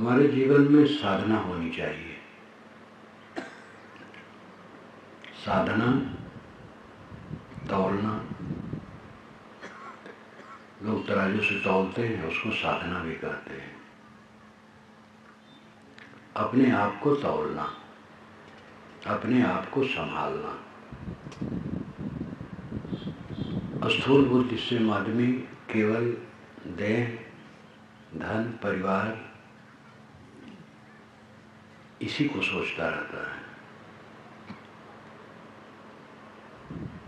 हमारे जीवन में साधना होनी चाहिए। साधना, तौलना, लोग तराजू से तौलते हैं, उसको साधना भी कहते हैं। अपने आप को तौलना, अपने आप को संभालना। स्थूल बुद्धि से आदमी केवल देह, धन, परिवार इसी को सोचता रहता है।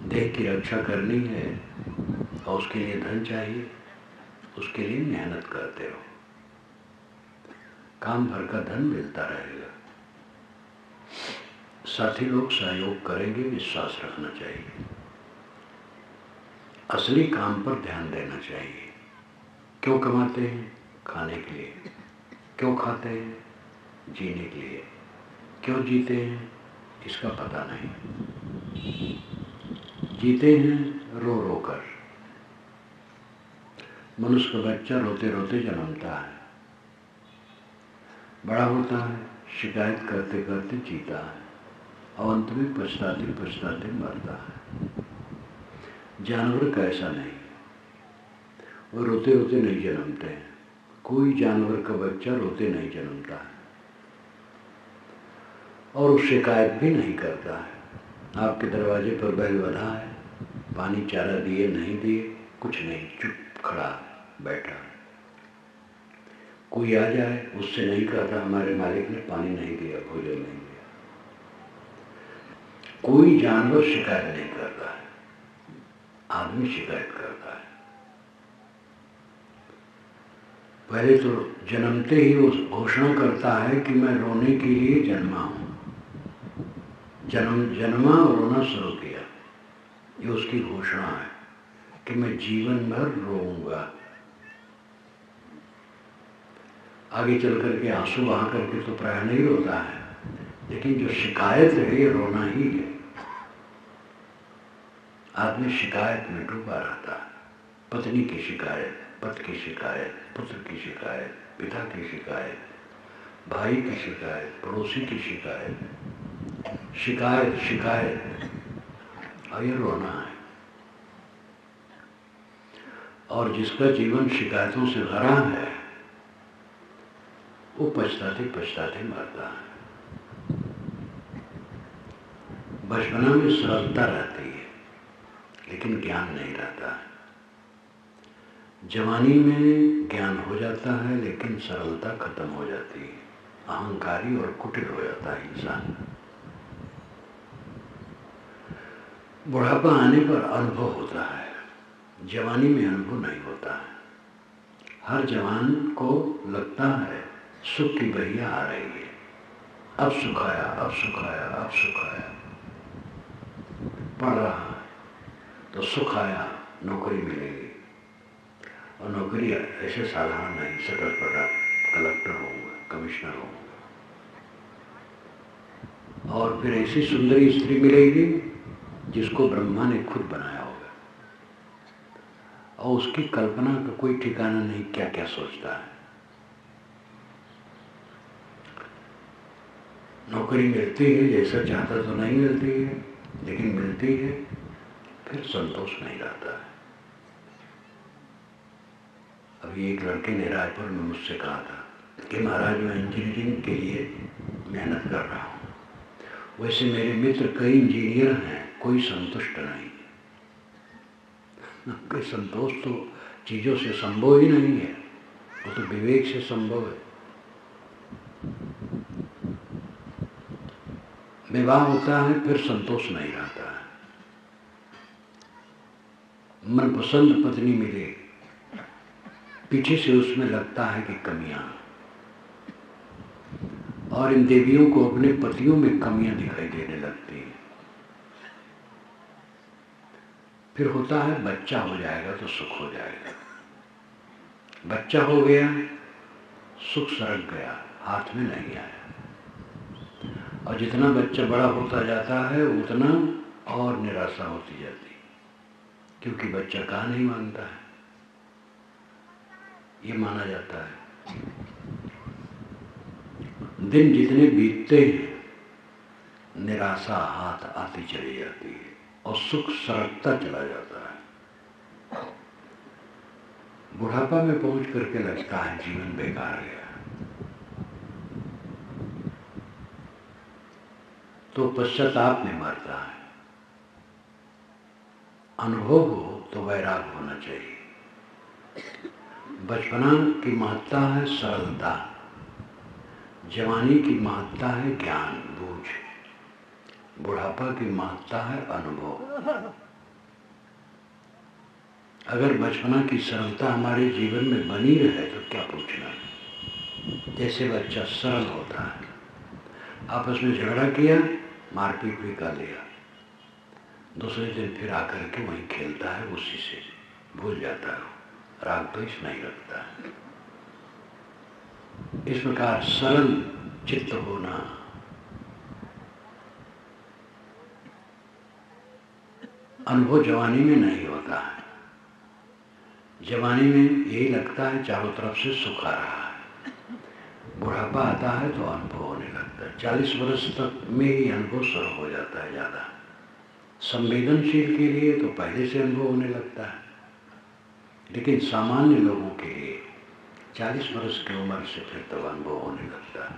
देह की रक्षा करनी है और उसके लिए धन चाहिए, उसके लिए मेहनत करते रहो, काम भर का धन मिलता रहेगा। साथी लोग सहयोग करेंगे, विश्वास रखना चाहिए। असली काम पर ध्यान देना चाहिए। क्यों कमाते हैं? खाने के लिए। क्यों खाते हैं? जीने के लिए। क्यों जीते हैं? इसका पता नहीं। जीते हैं रो रो कर। मनुष्य का बच्चा रोते रोते जन्मता है, बड़ा होता है, शिकायत करते करते जीता है और अंत में पछताते पछताते मरता है। जानवर का ऐसा नहीं, वो रोते रोते नहीं जन्मते हैं। कोई जानवर का बच्चा रोते नहीं जन्मता है और वो शिकायत भी नहीं करता है। आपके दरवाजे पर बैल बंधा है, पानी चारा दिए नहीं दिए, कुछ नहीं, चुप खड़ा बैठा। कोई आ जाए, उससे नहीं कहता हमारे मालिक ने पानी नहीं दिया, भोजन नहीं दिया। कोई जानवर शिकायत नहीं करता है, आदमी शिकायत करता है। पहले तो जन्मते ही वो घोषणा करता है कि मैं रोने के लिए जन्मा हूं। जन्मा और रोना शुरू किया, ये उसकी घोषणा है कि मैं जीवन भर रोऊंगा। आगे चल करके आंसू बहा करके तो प्राय नहीं रोता है, लेकिन जो शिकायत है ये रोना ही है। आदमी शिकायत में डूबा रहता है। पत्नी की शिकायत, पति की शिकायत, पुत्र की शिकायत, पिता की शिकायत, भाई की शिकायत, पड़ोसी की शिकायत, शिकायत शिकायत, और ये रोना है। और जिसका जीवन शिकायतों से भरा है वो पछताते पछताते मरता है। बचपना में सरलता रहती है लेकिन ज्ञान नहीं रहता है। जवानी में ज्ञान हो जाता है लेकिन सरलता खत्म हो जाती है। अहंकारी और कुटिल हो जाता है इंसान। बुढ़ापा आने पर अनुभव होता है, जवानी में अनुभव नहीं होता है। हर जवान को लगता है सुख की बहिया आ रही है, अब सुख आया, अब सुख आया, अब सुख आया। पढ़ रहा है तो सुख आया, नौकरी मिलेगी, और नौकरी ऐसे साधारण नहीं, सटर पटर कलेक्टर होगा, कमिश्नर होगा, और फिर ऐसी सुंदरी स्त्री मिलेगी जिसको ब्रह्मा ने खुद बनाया होगा, और उसकी कल्पना का कोई ठिकाना नहीं, क्या क्या सोचता है। नौकरी मिलती है, जैसा चाहता तो नहीं मिलती है, लेकिन मिलती है, फिर संतोष नहीं रहता है। अभी एक लड़के ने रायपुर में मुझसे कहा था कि महाराज मैं इंजीनियरिंग के लिए मेहनत कर रहा हूँ, वैसे मेरे मित्र कई इंजीनियर हैं, कोई संतुष्ट नहीं। कोई संतोष तो चीज़ों से संभव ही नहीं है, वो तो विवेक से संभव है। विवाह होता है फिर संतोष नहीं रहता है। मनपसंद पत्नी मिले, पीछे से उसमें लगता है कि कमियां, और इन देवियों को अपने पतियों में कमियां दिखाई देने लगती हैं। फिर होता है बच्चा हो जाएगा तो सुख हो जाएगा। बच्चा हो गया, सुख सरक गया, हाथ में नहीं आया। और जितना बच्चा बड़ा होता जाता है उतना और निराशा होती जाती है, क्योंकि बच्चा कहा नहीं मानता है, ये माना जाता है। दिन जितने बीतते हैं निराशा हाथ आती चली जाती है और सुख सरकता चला जाता है। बुढ़ापा में पहुंच करके लगता है जीवन बेकार गया। तो पश्चाताप में मरता है। अनुभव हो तो वैराग होना चाहिए। बचपना की महत्ता है सरलता, जवानी की महत्ता है ज्ञान बूझ, बुढ़ापा की महत्ता है अनुभव। अगर बचपना की सरलता हमारे जीवन में बनी रहे तो क्या पूछना। जैसे बच्चा सरल होता है, आपस में झगड़ा किया, मारपीट भी कर लिया, दूसरे दिन फिर आकर के वहीं खेलता है, उसी से भूल जाता है, राग द्वेष नहीं रखता है। इस प्रकार सरल चित्त होना, अनुभव जवानी में नहीं होता है। जवानी में यही लगता है चारों तरफ से सुख आ रहा है, बुढ़ापा आता है तो अनुभव होने लगता है। 40 वर्ष तक में ही अनुभव शुरू हो जाता है। ज़्यादा संवेदनशील के लिए तो पहले से अनुभव होने लगता है, लेकिन सामान्य लोगों के लिए 40 वर्ष की उम्र से फिर तब अनुभव होने लगता है।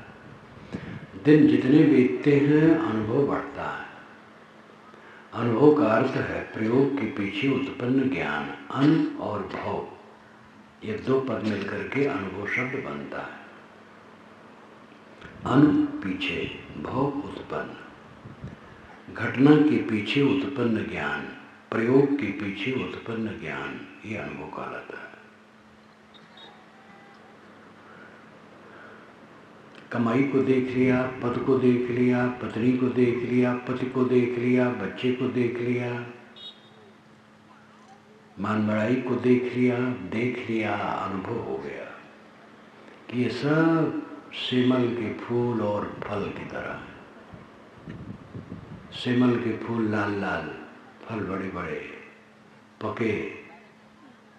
दिन जितने बीतते हैं अनुभव बढ़ता है। अनुभव का अर्थ है प्रयोग के पीछे उत्पन्न ज्ञान। अन और भव, ये दो पद मिलकर के अनुभव शब्द बनता है। अन पीछे, भव उत्पन्न, घटना के पीछे उत्पन्न ज्ञान, प्रयोग के पीछे उत्पन्न ज्ञान, ये अनुभव कहलाता है। कमाई को देख लिया, पद को देख लिया, पत्नी को देख लिया, पति को देख लिया, बच्चे को देख लिया, मान बढ़ाई को देख लिया, अनुभव हो गया कि ये सब सेमल के फूल और फल की तरह है। सेमल के फूल लाल लाल, फल बड़े बड़े, पके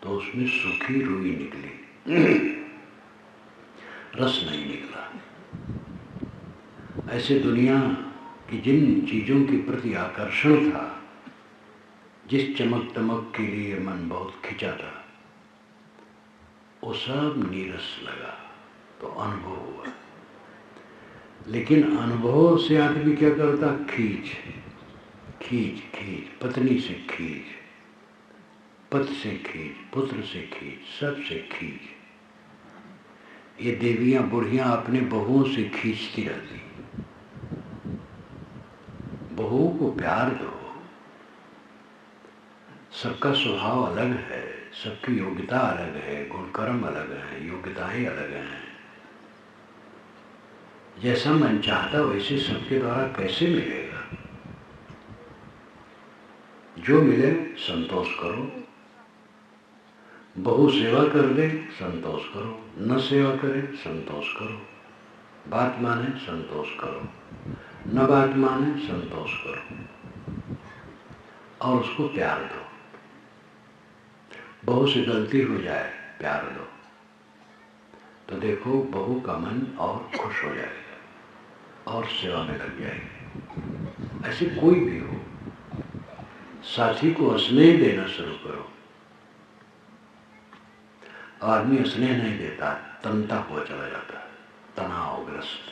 तो उसमें सूखी रुई निकली, रस नहीं निकला। ऐसे दुनिया की जिन चीज़ों के प्रति आकर्षण था, जिस चमक दमक के लिए मन बहुत खिंचा था, वो सब नीरस लगा तो अनुभव हुआ। लेकिन अनुभव से आदमी क्या करता? खींच खींच खींच, पत्नी से खींच, पति से खींच, पुत्र से खींच, सब से खींच। ये देवियां बुढ़ियां अपने बहुओं से खींचती रहती। बहुओं को प्यार दो। सबका स्वभाव अलग है, सबकी योग्यता अलग है, गुणकर्म अलग है, योग्यताएं अलग हैं। जैसा मन चाहता वैसे सबके द्वारा कैसे मिलेगा? जो मिले संतोष करो। बहु सेवा कर दे संतोष करो, न सेवा करे संतोष करो, बात माने संतोष करो, न बात माने संतोष करो और उसको प्यार दो। बहू से गलती हो जाए, प्यार दो तो देखो बहू का मन और खुश हो जाएगा और सेवा में लग जाएगी। ऐसे कोई भी हो, साथी को स्नेह देना शुरू करो। आदमी स्नेह नहीं देता, तनता हुआ चला जाता है, तनावग्रस्त।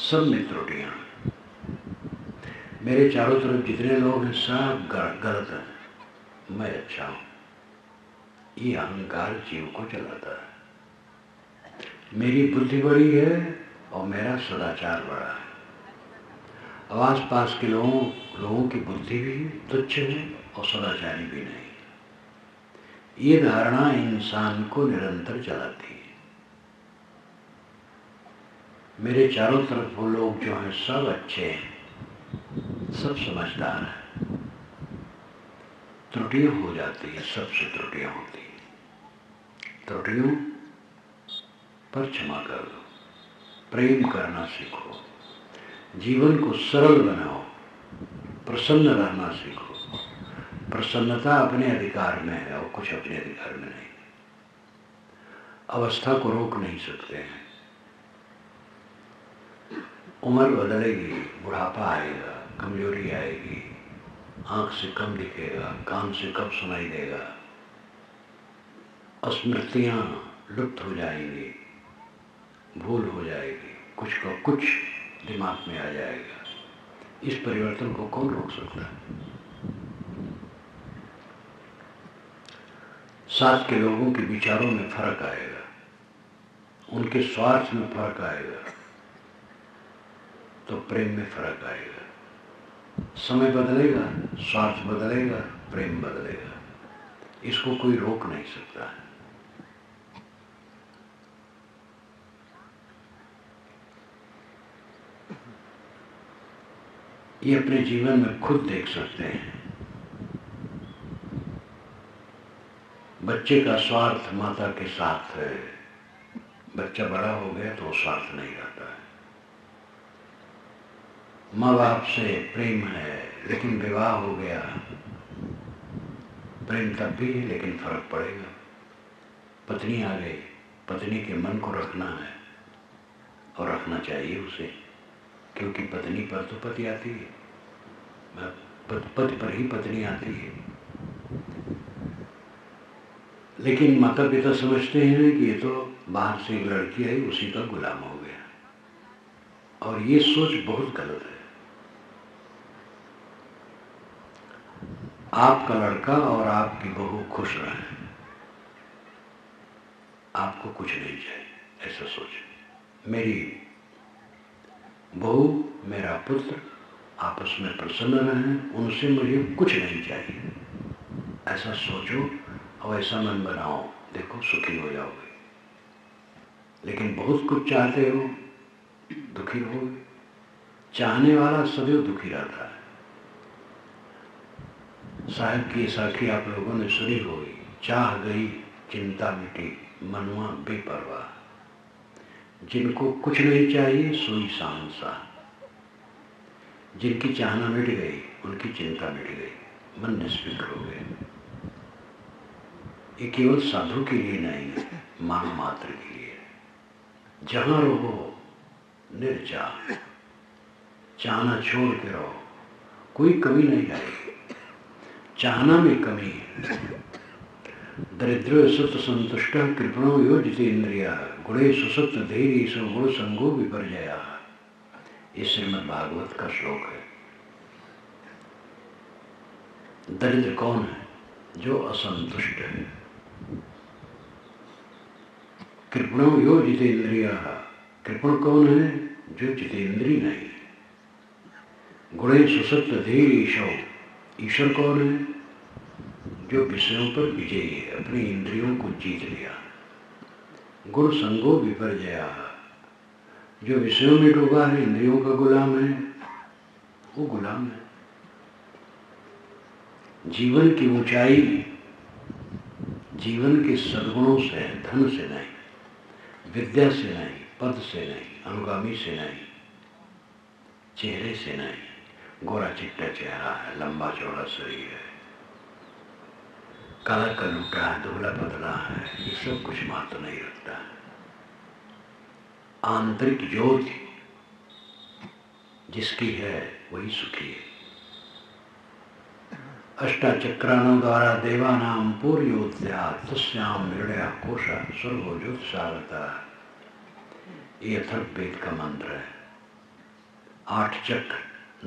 सब में त्रुटियां। मेरे चारों तरफ जितने लोग हैं सब गलत हैं, मैं अच्छा हूं। ये अहंकार जीव को चलाता है। मेरी बुद्धि बड़ी है और मेरा सदाचार बड़ा है। अब आस पास के लोगों की बुद्धि भी तुच्छ है और सदाचारी भी नहीं। ये धारणा इंसान को निरंतर चलाती है। मेरे चारों तरफ वो लोग जो हैं सब अच्छे हैं, सब समझदार हैं। त्रुटियां हो जाती है, सबसे त्रुटियां होती है। त्रुटियों पर क्षमा कर दो, प्रेम करना सीखो, जीवन को सरल बनाओ, प्रसन्न रहना सीखो। प्रसन्नता अपने अधिकार में है और कुछ अपने अधिकार में नहीं। अवस्था को रोक नहीं सकते हैं, उम्र बदलेगी, बुढ़ापा आएगा, कमजोरी आएगी, आंख से कम दिखेगा, कान से कम सुनाई देगा, स्मृतियां लुप्त हो जाएंगी, भूल हो जाएगी, कुछ का कुछ दिमाग में आ जाएगा। इस परिवर्तन को कौन रोक सकता है? साथ के लोगों के विचारों में फर्क आएगा, उनके स्वार्थ में फर्क आएगा, तो प्रेम में फर्क आएगा। समय बदलेगा, स्वार्थ बदलेगा, प्रेम बदलेगा। इसको कोई रोक नहीं सकता है। ये अपने जीवन में खुद देख सकते हैं। बच्चे का स्वार्थ माता के साथ है, बच्चा बड़ा हो गया तो स्वार्थ नहीं रहता है। माँ बाप से प्रेम है, लेकिन विवाह हो गया, प्रेम तब भी है लेकिन फर्क पड़ेगा। पत्नी आ गई, पत्नी के मन को रखना है और रखना चाहिए उसे, क्योंकि पत्नी पर तो पति आती है, पति पर ही पत्नी आती है। लेकिन माता पिता समझते हैं कि ये तो बाहर से एक लड़की आई, उसी का गुलाम हो गया, और ये सोच बहुत गलत है। आपका लड़का और आपकी बहू खुश रहें, आपको कुछ नहीं चाहिए, ऐसा सोच। मेरी बहू, मेरा पुत्र आपस में प्रसन्न रहें, उनसे मुझे कुछ नहीं चाहिए, ऐसा सोचो और ऐसा मन बनाओ, देखो सुखी हो जाओगे। लेकिन बहुत कुछ चाहते हो, दुखी रहोगे। चाहने वाला सदैव दुखी रहता है। साहिब की साखी आप लोगों ने सुनी होगी, चाह गई चिंता मिटी मनुआ बेपरवाह। जिनको कुछ नहीं चाहिए सोई सांसा, जिनकी चाहना मिट गई उनकी चिंता मिट गई, मन निष्फिक्र हो गए। ये केवल साधु के लिए नहीं है, मानव मात्र के लिए। जहां रहो निर्चाह, चाहना छोड़ के रहो, कोई कमी नहीं आएगी। चाहना में कमी है। दरिद्र सत संतुष्ट कृपणो योजित इंद्रिया गुणे सुसत धैर्य सो गुण संगो विपर्जया। ये श्रीमद् भागवत का श्लोक है। दरिद्र कौन है? जो असंतुष्ट है। कृपणो योजित इंद्रिया, कृपण कौन है? जो जितेंद्री नहीं। गुणे सुसत धैर्य ईशो, ईश्वर कौन है? जो विषयों पर विजयी है, अपनी इंद्रियों को जीत लिया। गुण संगो विपर्जया, जो विषयों में डूबा है, इंद्रियों का गुलाम है, वो गुलाम है। जीवन की ऊंचाई जीवन के सद्गुणों से है, धन से नहीं, विद्या से नहीं, पद से नहीं, अनुगामी से नहीं, चेहरे से नहीं। गोरा चिट्टा चेहरा है, लंबा चौड़ा शरीर है, काला कलूटा है, दुबला पतला है, ये सब कुछ महत्व नहीं रखता है। आंतरिक ज्योति जिसकी है वही सुखी है। अष्टाचक्राणों द्वारा देवानाम पूर्योद्या तस्याम हृदय कोशा स्वर्गो ज्योत सागता, ये अथर्ववेद का मंत्र है। 8 चक्र,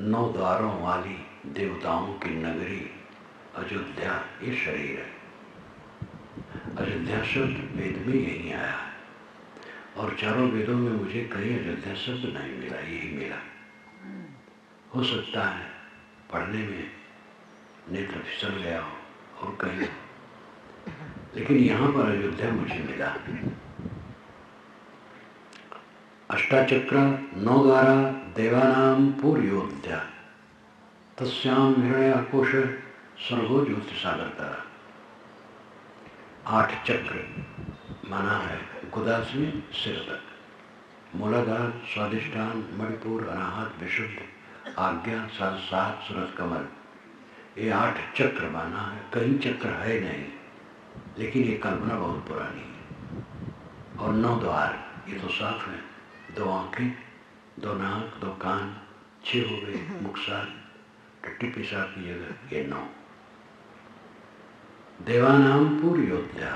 9 द्वारों वाली देवताओं की नगरी अयोध्या, ये शरीर है। अयोध्या शब्द वेद में यही आया है, और चारों वेदों में मुझे कहीं अयोध्या शब्द नहीं मिला, यही मिला। हो सकता है पढ़ने में नेत्र फिसल गया हो और कहीं, लेकिन यहाँ पर अयोध्या मुझे मिला। अष्टाचक्र, 9 द्वारा देवानाम पूर्योद्या तस्याम हिरण्याकोश स्वर्गो ज्योतिषागता। 8 चक्र माना है गुदा से सिर तक, मूलाधार, स्वादिष्ठान, मणिपुर, अनाहत, विशुद्ध, आज्ञा, सात, सूरत कमल, ये 8 चक्र माना है। कहीं चक्र है नहीं, लेकिन ये कल्पना बहुत पुरानी है। और 9 द्वार, ये तो साफ है, 2 आंखें, 2 नाक, 2 कान, 6 हो गए, मुखसार, टट्टी पेशाब की जगह ये 9। देवानाम पूरी अयोध्या,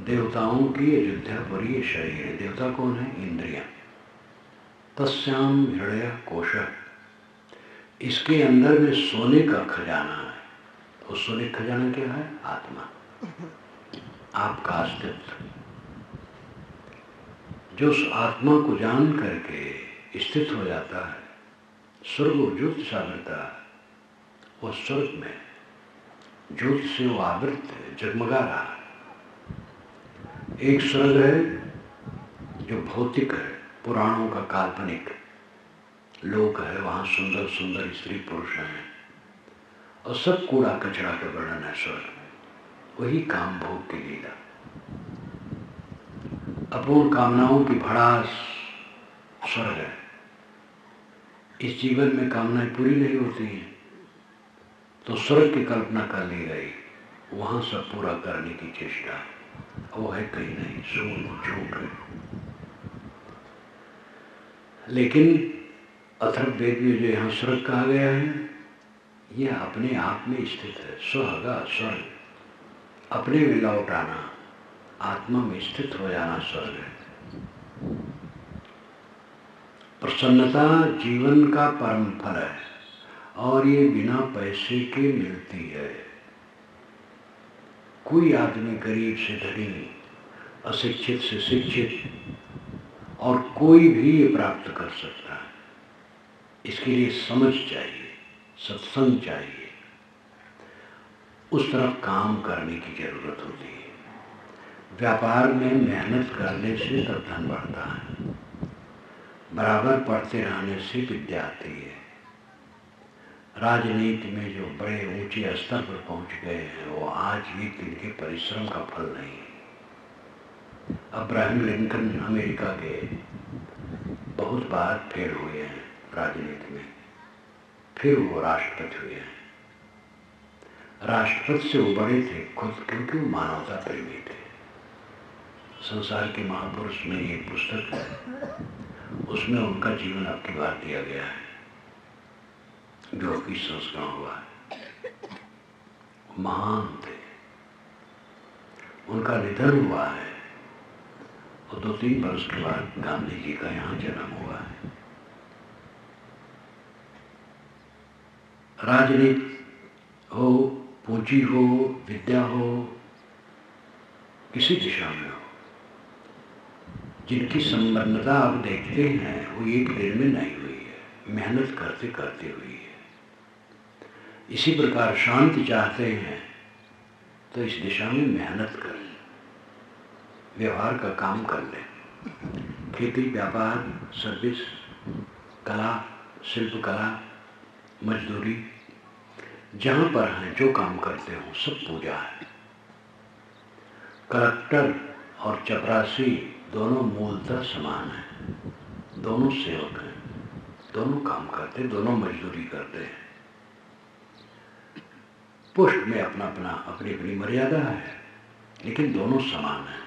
देवताओं की अयोध्या पर ये शरीर है। देवता कौन है? इंद्रियां। तस्याम हृदय कोश, इसके अंदर में सोने का खजाना है। और सोने का खजाना क्या है? आत्मा, आपका अस्तित्व। जो उस आत्मा को जान करके स्थित हो जाता है, स्वर्ग ज्योति सावरता है, वो स्वर्ग में ज्योति से वो आवृत है, जगमगा रहा है। एक स्वर्ग है जो भौतिक है, पुराणों का काल्पनिक लोक है, वहां सुंदर सुंदर स्त्री पुरुष हैं और सब कूड़ा कचरा का वर्णन है स्वर्ग में। वही काम भोग की लीला, अपूर्ण कामनाओं की भड़ास स्वर्ग है। इस जीवन में कामनाएं पूरी नहीं होती हैं तो स्वर्ग की कल्पना कर ली गई, वहां सब पूरा करने की चेष्टा, वो है कहीं नहीं, शून्य झूठ है। लेकिन अथर्ववेद में जो यहाँ स्वर्ग कहा गया है, यह अपने आप में स्थित है। स्वहगा स्वर्ग, अपने में लौट आना, आत्मा में स्थित हो जाना स्वर्ग है। प्रसन्नता जीवन का परम फल है और ये बिना पैसे के मिलती है। कोई आदमी गरीब से धनी, अशिक्षित से शिक्षित और कोई भी ये प्राप्त कर सकता है। इसके लिए समझ चाहिए, सत्संग चाहिए, उस तरफ काम करने की जरूरत होती है। व्यापार में मेहनत करने से तब धन बढ़ता है, बराबर पढ़ते रहने से विद्या आती है। राजनीति में जो बड़े ऊंचे स्तर पर पहुंच गए हैं, वो आज भी इनके परिश्रम का फल नहीं है। अब्राहम लिंकन अमेरिका के बहुत बार फेल हुए हैं राजनीति में, फिर वो राष्ट्रपति हुए हैं। राष्ट्रपति से वो बड़े थे खुद, क्योंकि वो मानवता प्रेमी थे। संसार के महापुरुष में एक पुस्तक है, उसमें उनका जीवन अब की बात दिया गया है जो अभी संस्करण हुआ है। महान थे, उनका निधन हुआ है और 2-3 वर्ष के बाद गांधी जी का यहाँ जन्म हुआ है। राजनीति हो, पूंजी हो, विद्या हो, किसी दिशा में हो, जिनकी संपन्नता आप देखते हैं वो एक दिन में नहीं हुई है, मेहनत करते करते हुई है। इसी प्रकार शांति चाहते हैं तो इस दिशा में मेहनत करें, व्यवहार का काम कर लें। खेती, व्यापार, सर्विस, कला, शिल्प कला, मजदूरी, जहाँ पर हैं जो काम करते हो सब पूजा है। कलेक्टर और चपरासी दोनों मूलतः समान हैं, दोनों सेवक हैं, दोनों काम करते, दोनों मजदूरी करते हैं। पुष्ट में अपना अपना अपनी अपनी मर्यादा है, लेकिन दोनों समान हैं।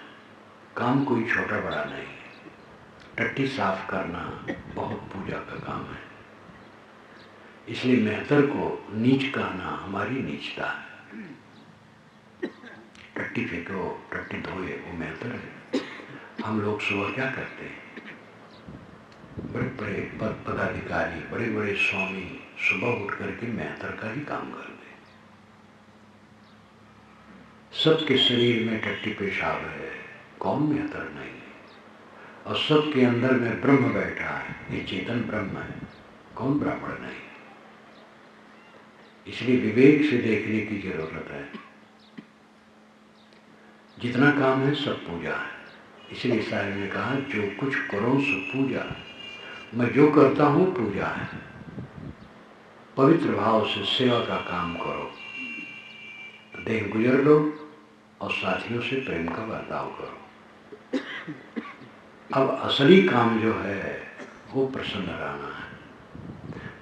काम कोई छोटा बड़ा नहीं है। टट्टी साफ करना बहुत पूजा का काम है, इसलिए मेहतर को नीच कहना हमारी नीचता है। टट्टी फेंको, टट्टी धोए, वो मेहतर है। हम लोग सुबह क्या करते हैं, बड़े बड़े पदाधिकारी, बड़े बड़े स्वामी सुबह उठ करके मेहतर का ही काम करते। सबके शरीर में टट्टी पेशाब है, कौन मेहतर नहीं है। और सबके अंदर में ब्रह्म बैठा है, ये चेतन ब्रह्म है, कौन ब्राह्मण नहीं। इसलिए विवेक से देखने की जरूरत है। जितना काम है सब पूजा है। इसलिए साहिब ने कहा जो कुछ करो सो पूजा, मैं जो करता हूँ पूजा है। पवित्र भाव से सेवा का काम करो, देह गुजर लो और साथियों से प्रेम का बर्ताव करो। अब असली काम जो है वो प्रसन्न रहना है।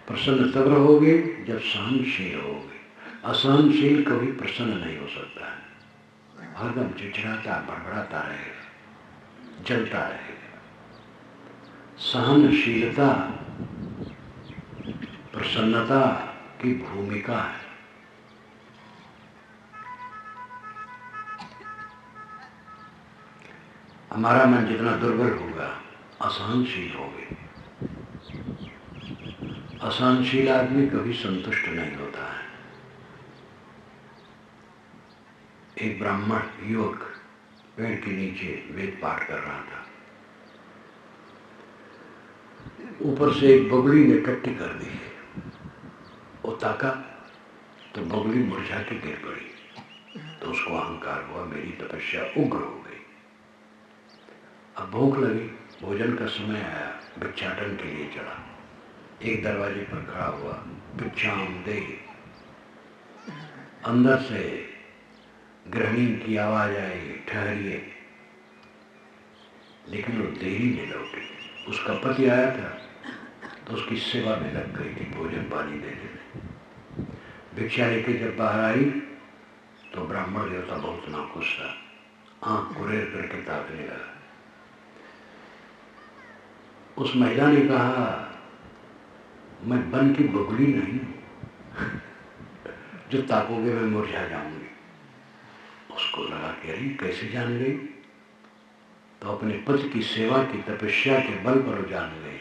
प्रसन्न तब रहोगे जब सहनशील होगे। असहनशील कभी प्रसन्न नहीं हो सकता है, हरदम चिड़चिड़ाता, बड़बड़ाता रहेगा, जलता रहेगा। सहनशीलता प्रसन्नता की भूमिका है। हमारा मन जितना दुर्बल होगा, असहनशील होगे। असहनशील आदमी कभी संतुष्ट नहीं होता है। एक ब्राह्मण युवक पेड़ के नीचे वेद पाठ कर रहा था। ऊपर से एक बगुली ने टट्टी कर दी। वो ताका तो बगुली मुरझा के गिर पड़ी। तो उसको अहंकार हुआ, मेरी तपस्या उग्र हो गई। अब भूख लगी, भोजन का समय आया, भिक्षाटन के लिए चला। एक दरवाजे पर खड़ा हुआ, भिक्षाम दे। अंदर से गृहिणी की आवाज आई, ठहरिए। लेकिन वो देरी में लौटी। उसका पति आया था तो उसकी सेवा में लग गई थी, भोजन पानी देने में। भिक्षा लेके जब बाहर आई तो ब्राह्मण देवता बहुत नाखुश था, आंख कुरेर करके ताकने लगा। उस महिला ने कहा, मैं वन की बगुली नहीं जो ताकोगे मैं मुरझा जाऊंगी। उसको लगा कि अरे कैसे जान गई? तो अपने पति की सेवा की तपस्या के बल पर वो जान गई।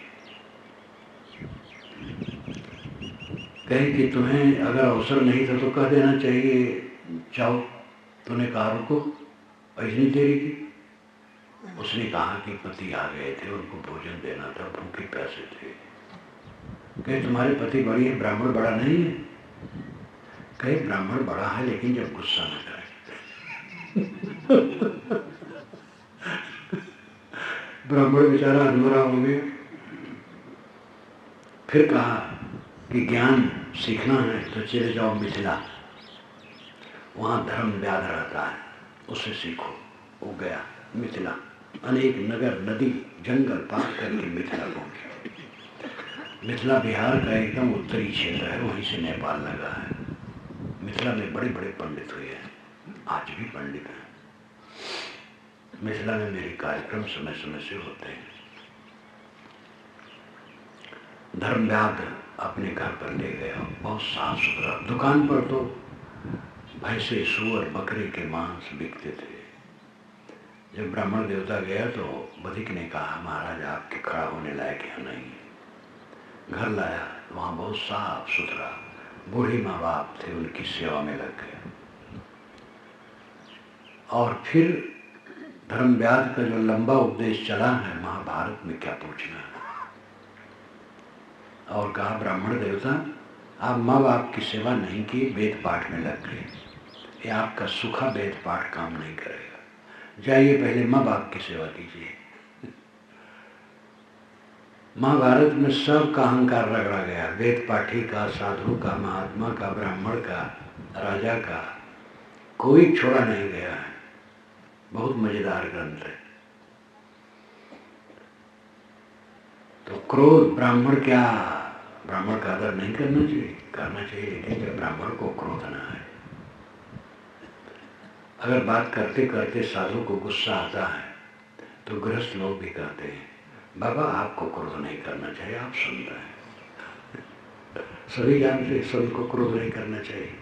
कहे कि तुम्हें अगर अवसर नहीं था तो कह देना चाहिए, जाओ। तूने कहा रुको, इतनी देरी की। उसने कहा कि पति आ गए थे, उनको भोजन देना था, भूखे प्यासे थे। कहे तुम्हारे पति बड़ी है, ब्राह्मण बड़ा नहीं है? कहे ब्राह्मण बड़ा है लेकिन जब गुस्सा न करे। ब्राह्मण बेचारा अधमरा हो गया। फिर कहा कि ज्ञान सीखना है तो चले जाओ मिथिला, वहाँ धर्म व्याध रहता है, उससे सीखो। वो गया मिथिला, अनेक नगर नदी जंगल पार करके मिथिला पहुंचा। मिथिला बिहार का एकदम उत्तरी क्षेत्र है, वहीं से नेपाल लगा है। मिथिला में बड़े बड़े पंडित हुए हैं, आज भी पंडित हैं। मिथिला में मेरे कार्यक्रम समय समय से होते हैं। धर्मव्याध अपने घर पर ले गया, बहुत साफ सुथरा। दुकान पर तो भैंसे सुअर बकरे के मांस बिकते थे। जब ब्राह्मण देवता गया तो बधिक ने कहा, महाराज आपके खड़ा होने लायक यहाँ नहीं है। घर लाया, वहाँ बहुत साफ सुथरा, बूढ़े माँ बाप थे, उनकी सेवा में लग गया। और फिर धर्मव्याध का जो लंबा उपदेश चला है, महाभारत में क्या पूछना है। और कहा, ब्राह्मण देवता आप माँ बाप की सेवा नहीं की, वेद पाठ में लग गए। ये आपका सूखा वेद पाठ काम नहीं करेगा। जाइए पहले माँ बाप की सेवा कीजिए। महाभारत में सब का अहंकार रगड़ा गया, वेद पाठी का, साधु का, महात्मा का, ब्राह्मण का, राजा का, कोई छोड़ा नहीं गया है। बहुत मजेदार ग्रंथ है। तो क्रोध, ब्राह्मण क्या, ब्राह्मण का आदर नहीं करना चाहिए? करना चाहिए, लेकिन जब ब्राह्मण को क्रोध ना है। अगर बात करते करते साधु को गुस्सा आता है तो गृहस्थ लोग भी कहते हैं, बाबा आपको क्रोध नहीं करना चाहिए, आप सुन रहे हैं। सभी जानते हैं संत को क्रोध नहीं करना चाहिए।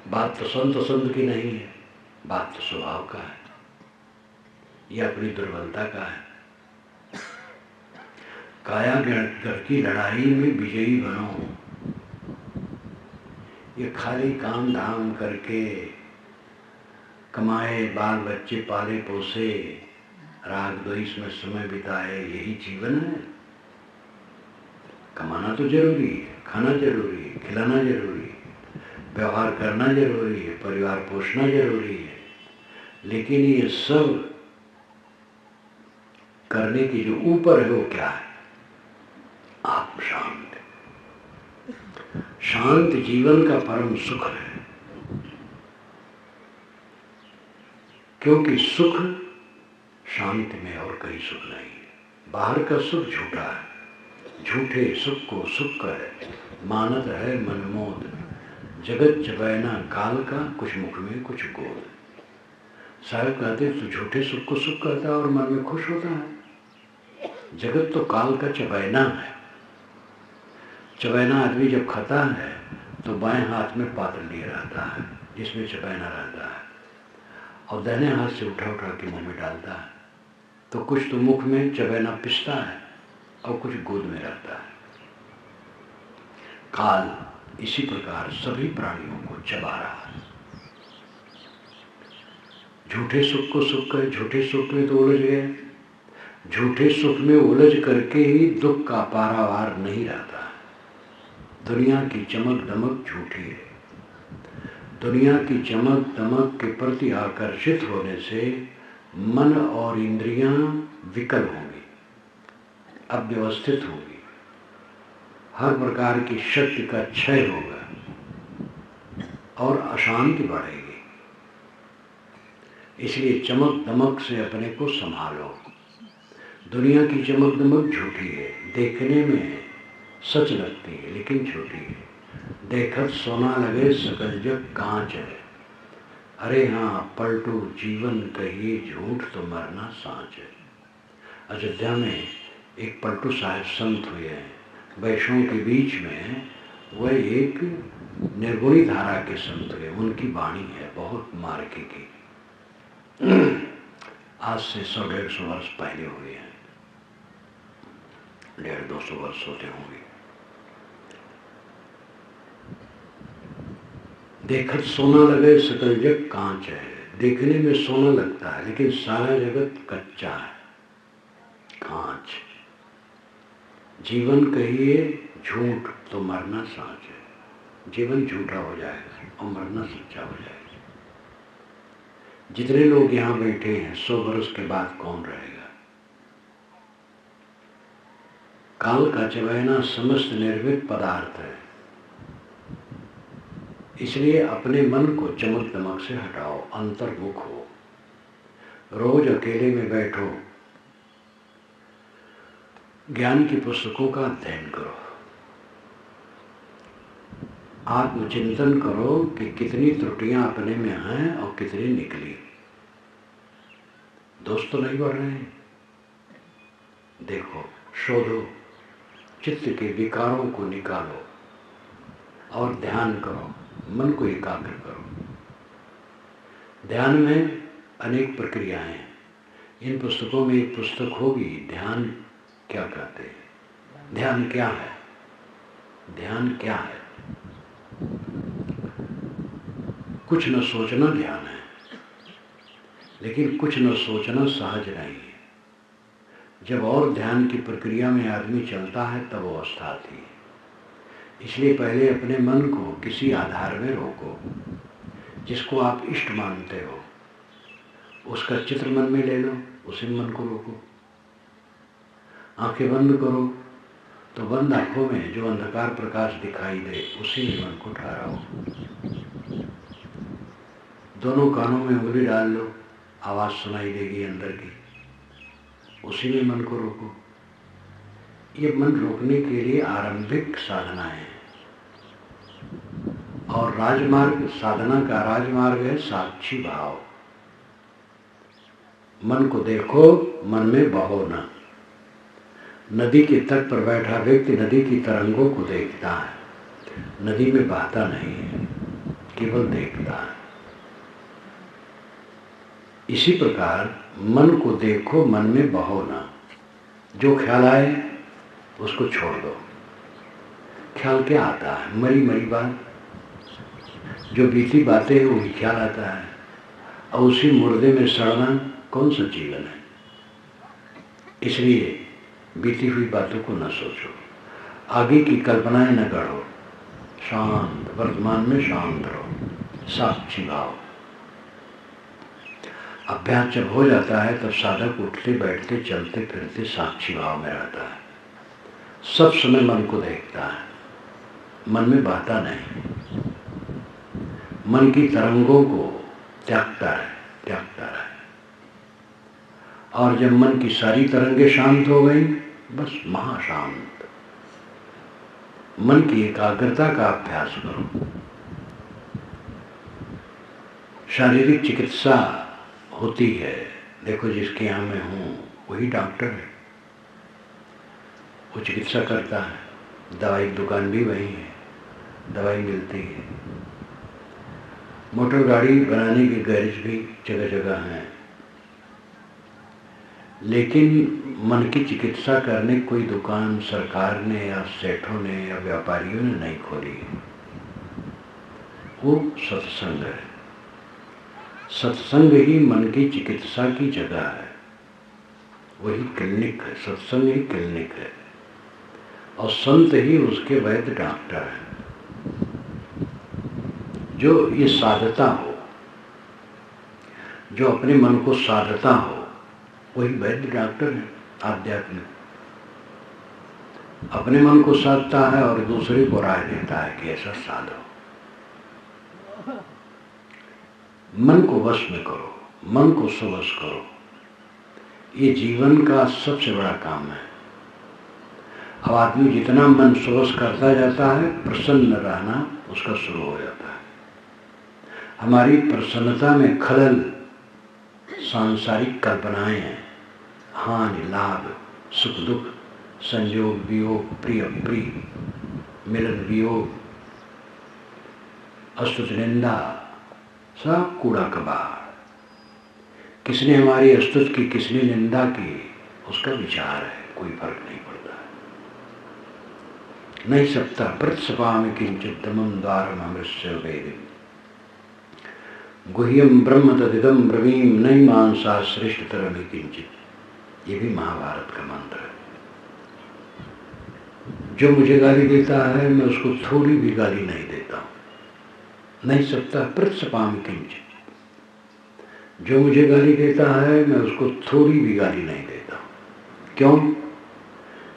बात तो संत की नहीं है, बात तो स्वभाव का है, यह अपनी दुर्बलता का है। काया घर की लड़ाई में विजयी बनो। ये खाली काम धाम करके कमाए, बाल बच्चे पाले पोसे, राग द्वेष में समय बिताए, यही जीवन है? कमाना तो जरूरी है, खाना जरूरी है, खिलाना जरूरी है, व्यवहार करना जरूरी है, परिवार पोषना जरूरी है, लेकिन ये सब करने की जो ऊपर है वो क्या है? आत्म शांति। शांत जीवन का परम सुख है, क्योंकि सुख शांति में और कहीं सुख नहीं है। बाहर का सुख झूठा है, झूठे सुख को सुख कहे, मानत है मनमोद, जगत चबैना काल का, कुछ मुख में कुछ गोद। साहब कहते तू झूठे सुख को सुख कहता है और मन में खुश होता है। जगत तो काल का चबैना है। चबैना आदमी जब खाता है तो बाएं हाथ में पात्र लिए रहता है जिसमें चबैना रहता है, और दाहिने हाथ से उठा उठा के मुंह में डालता है। तो कुछ तो मुख में चबैना पिसता है और कुछ गोद में रहता है। काल इसी प्रकार सभी प्राणियों को चबा रहा है। झूठे सुख को सुख कहे, झूठे सुख में तो उलझ गए। झूठे सुख में उलझ करके ही दुख का पारावार नहीं रहता। दुनिया की चमक दमक झूठी है। दुनिया की चमक दमक के प्रति आकर्षित होने से मन और इंद्रियां विकल होंगी, अव्यवस्थित होंगी, हर प्रकार की शक्ति का क्षय होगा और अशांति बढ़ेगी। इसलिए चमक दमक से अपने को संभालो। दुनिया की चमक दमक झूठी है, देखने में सच लगती है लेकिन झूठी है। देखत सोना लगे सकल जग कांच है। अरे हाँ पलटू जीवन कहिए झूठ तो मरना सांच है। अयोध्या में एक पलटू साहब संत हुए हैं, वैष्णव के बीच में। वह एक निर्गुणी धारा के संत हुए। उनकी वाणी है बहुत मार्के की। आज से 100-150 वर्ष पहले हुए हैं, 150-200 वर्ष होते होंगे। देखत सोना लगे सकल जग कांच है। देखने में सोना लगता है लेकिन सारा जगत कच्चा है, कांच। जीवन कहिए झूठ तो मरना सांच है। जीवन झूठा हो जाएगा और मरना सच्चा हो जाएगा। जितने लोग यहाँ बैठे हैं 100 वर्ष के बाद कौन रहेगा? काल का चबैना समस्त निर्मित पदार्थ है। इसलिए अपने मन को चमक दमक से हटाओ, अंतर्मुख हो। रोज अकेले में बैठो, ज्ञान की पुस्तकों का अध्ययन करो, आत्मचिंतन करो कि कितनी त्रुटियां अपने में हैं और कितनी निकली। दोस्त तो नहीं बढ़ रहे हैं। देखो, शोधो, चित्त के विकारों को निकालो और ध्यान करो, मन को एकाग्र करो। ध्यान में अनेक प्रक्रियाएं हैं। इन पुस्तकों में एक पुस्तक होगी, ध्यान क्या कहते हैं, ध्यान क्या है। ध्यान क्या है? कुछ न सोचना ध्यान है, लेकिन कुछ न सोचना सहज नहीं है। जब और ध्यान की प्रक्रिया में आदमी चलता है तब वो अवस्था आती है। इसलिए पहले अपने मन को किसी आधार में रोको, जिसको आप इष्ट मानते हो उसका चित्र मन में ले लो, उसी मन को रोको। आंखें बंद करो तो बंद आंखों में जो अंधकार प्रकाश दिखाई दे उसी में मन को ठहराओ। दोनों कानों में उंगली डाल लो, आवाज सुनाई देगी अंदर की, उसी में मन को रोको। ये मन रोकने के लिए आरंभिक साधना है। और राजमार्ग, साधना का राजमार्ग है साक्षी भाव। मन को देखो, मन में बहो न। नदी के तट पर बैठा व्यक्ति नदी की तरंगों को देखता है, नदी में बहता नहीं है, केवल देखता है। इसी प्रकार मन को देखो, मन में बहो न। जो ख्याल आए उसको छोड़ दो। ख्याल क्या आता है? मरी मरी बात, जो बीती बातें हैं वही ख्याल आता है। और उसी मुर्दे में सड़ना कौन सा जीवन है? इसलिए बीती हुई बातों को न सोचो, आगे की कल्पनाएं न गढ़ो, शांत वर्तमान में शांत रहो, साक्षी भाव। अभ्यास जब हो जाता है तब साधक उठते बैठते चलते फिरते साक्षी भाव में रहता है। सब समय मन को देखता है, मन में बहता नहीं, मन की तरंगों को त्यागता है। और जब मन की सारी तरंगें शांत हो गई, बस महाशांत, मन की एकाग्रता का अभ्यास करो। शारीरिक चिकित्सा होती है, देखो जिसके यहाँ मैं हूँ वही डॉक्टर है। वो चिकित्सा करता है, दवाई की दुकान भी वही है, दवाई मिलती है। मोटर गाड़ी बनाने के गैरेज भी जगह जगह हैं, लेकिन मन की चिकित्सा करने कोई दुकान सरकार ने या सेठों ने या व्यापारियों ने नहीं खोली। वो सत्संग है। सत्संग ही मन की चिकित्सा की जगह है, वही क्लिनिक है। सत्संग ही क्लिनिक है और संत ही उसके वैद्य डॉक्टर है। जो ये साधता हो, जो अपने मन को साधता हो, वही वैद्य डॉक्टर है। आध्यात्मिक अपने मन को साधता है और दूसरे को राय देता है कि ऐसा साधो। मन को वश में करो, मन को सुवश करो। ये जीवन का सबसे बड़ा काम है। अब आदमी जितना मन सुवश करता जाता है, प्रसन्न रहना उसका शुरू हो जाता है। हमारी प्रसन्नता में खलल सांसारिक कल्पनाएं हैं, हानि लाभ, सुख दुख, संयोग वियोग, प्रिय अप्रिय, मिलन वियोग, स्तुति निंदा, सब कूड़ा कबाड़। किसने हमारी स्तुति की, किसने निंदा की, उसका विचार है, कोई फर्क नहीं पड़ता है। नहीं सकता प्रत्सपामि किंचित दमम द्वारम अमृतस्य वेदिम गुह्यम ब्रह्म तदिदम ब्रवीम नहीं मानसा श्रेष्ठतरम किंचित। ये भी महाभारत का मंत्र है। जो मुझे गाली देता है मैं उसको थोड़ी भी गाली नहीं देता हूँ। नहीं सकता प्रत्सपामि किंचित। जो मुझे गाली देता है मैं उसको थोड़ी भी गाली नहीं देता हूँ। क्यों?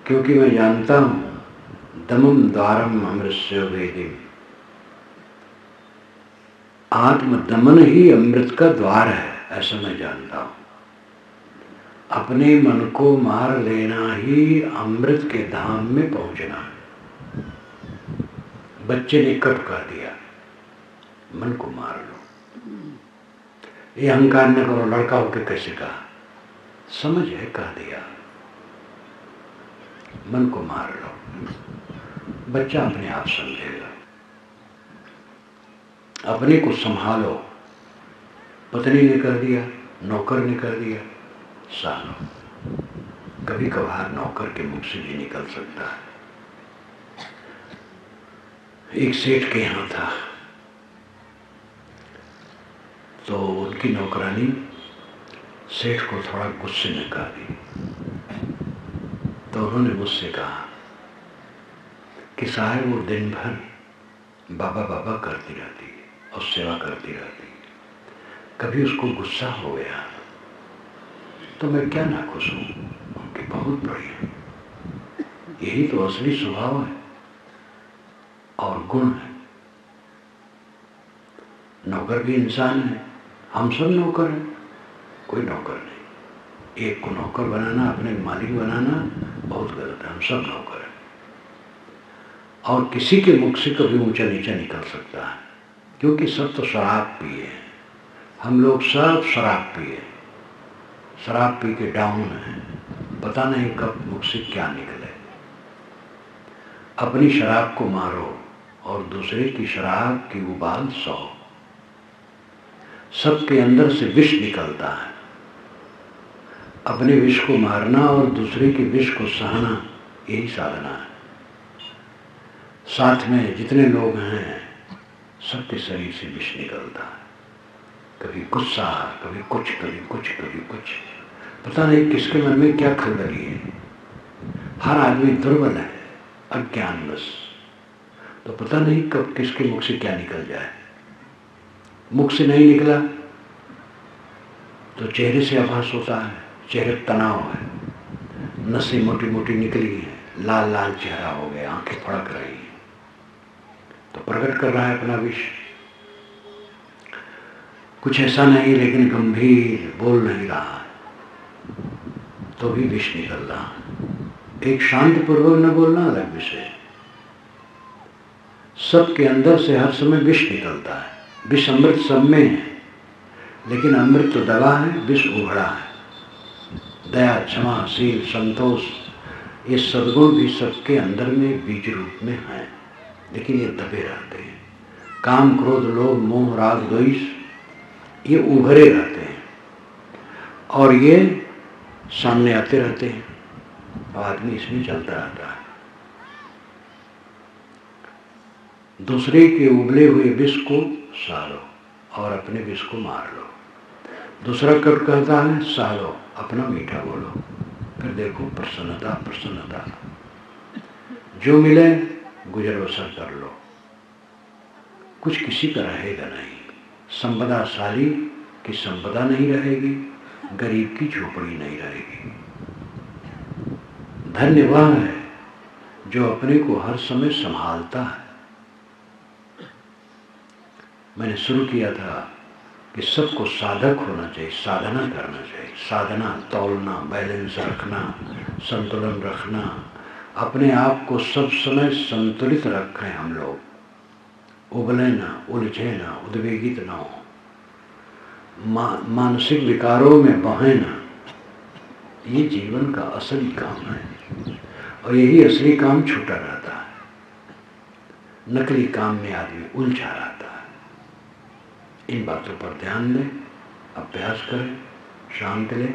क्योंकि मैं जानता हूँ दमम द्वारम अमृतस्य वेदिम, आत्मदमन ही अमृत का द्वार है, ऐसा मैं जानता हूँ। अपने मन को मार लेना ही अमृत के धाम में पहुंचना है। बच्चे ने कब कह दिया मन को मार लो, ये अहंकार न करो, लड़का होके कैसे कहा, समझ है, कह दिया मन को मार लो। बच्चा अपने आप समझेगा। अपने को संभालो। पत्नी ने कर दिया, नौकर ने कर दिया, सालो। कभी कभार नौकर के मुख से भी निकल सकता है। एक सेठ के यहाँ था तो उनकी नौकरानी सेठ को थोड़ा गुस्से में कहा दी। तो उन्होंने मुझसे कहा कि साहब वो दिन भर बाबा बाबा करती रहती है और सेवा करती रहती है, कभी उसको गुस्सा हो गया तो मैं क्या ना खुश हूँ। उनकी बहुत बढ़िया, यही तो असली स्वभाव है और गुण है। नौकर भी इंसान है, हम सब नौकर हैं, कोई नौकर नहीं। एक को नौकर बनाना, अपने मालिक बनाना बहुत गलत है। हम सब नौकर हैं और किसी के मुख से कभी ऊंचा नीचा निकल सकता है, क्योंकि सब तो शराब पिए हैं। हम लोग सब शराब पिए, शराब पी के डाउन हैं, पता नहीं कब मुख से क्या निकले। अपनी शराब को मारो और दूसरे की शराब की उबाल सो। सबके अंदर से विष निकलता है। अपने विष को मारना और दूसरे के विष को सहना, यही साधना है। साथ में जितने लोग हैं सबके शरीर से विष निकलता है। कभी गुस्सा, कभी कुछ, कभी कुछ, कभी कुछ, पता नहीं किसके मन में क्या खलबली है। हर आदमी दुर्बल है, अज्ञानवश। तो पता नहीं कब किसके मुख से क्या निकल जाए। मुख से नहीं निकला तो चेहरे से आभास होता है, चेहरे तनाव है, नसें मोटी मोटी निकली हैं, लाल लाल चेहरा हो गया, आंखें फड़क रही हैं, तो प्रकट कर रहा है अपना विष। कुछ ऐसा नहीं लेकिन गंभीर, बोल नहीं रहा है तो भी विष निकल रहा है। एक शांत पूर्वक न बोलना अलग विषय। सबके अंदर से हर समय विष निकलता है। विष अमृत सब में है, लेकिन अमृत तो दवा है, विष उघड़ा है। दया, क्षमा, शील, संतोष, ये सद्गुण भी सबके अंदर में बीज रूप में हैं, लेकिन ये दबे रहते हैं। काम, क्रोध, लोभ, मोह, राग, द्वेष ये उभरे रहते हैं और ये सामने आते रहते हैं। आदमी इसमें चलता रहता है। दूसरे के उबले हुए विष को सह लो और अपने विष को मार लो। दूसरा कट कहता है सह लो, अपना मीठा बोलो, फिर देखो प्रसन्नता प्रसन्नता। जो मिले गुजर बसर कर लो, कुछ किसी का रहेगा नहीं। संपदाशाली की संपदा नहीं रहेगी, गरीब की झोपड़ी नहीं रहेगी। धन्य वह है जो अपने को हर समय संभालता है। मैंने शुरू किया था कि सबको साधक होना चाहिए, साधना करना चाहिए। साधना, तौलना, बैलेंस रखना, संतुलन रखना, अपने आप को सब समय संतुलित रखें। हम लोग उबले ना, उलझे ना, उद्वेगित ना हो, मानसिक विकारों में बहें ना। ये जीवन का असली काम है और यही असली काम छूटा रहता है। नकली काम में आदमी उलझा रहता है। इन बातों पर ध्यान दें, अभ्यास करें, शांत लें।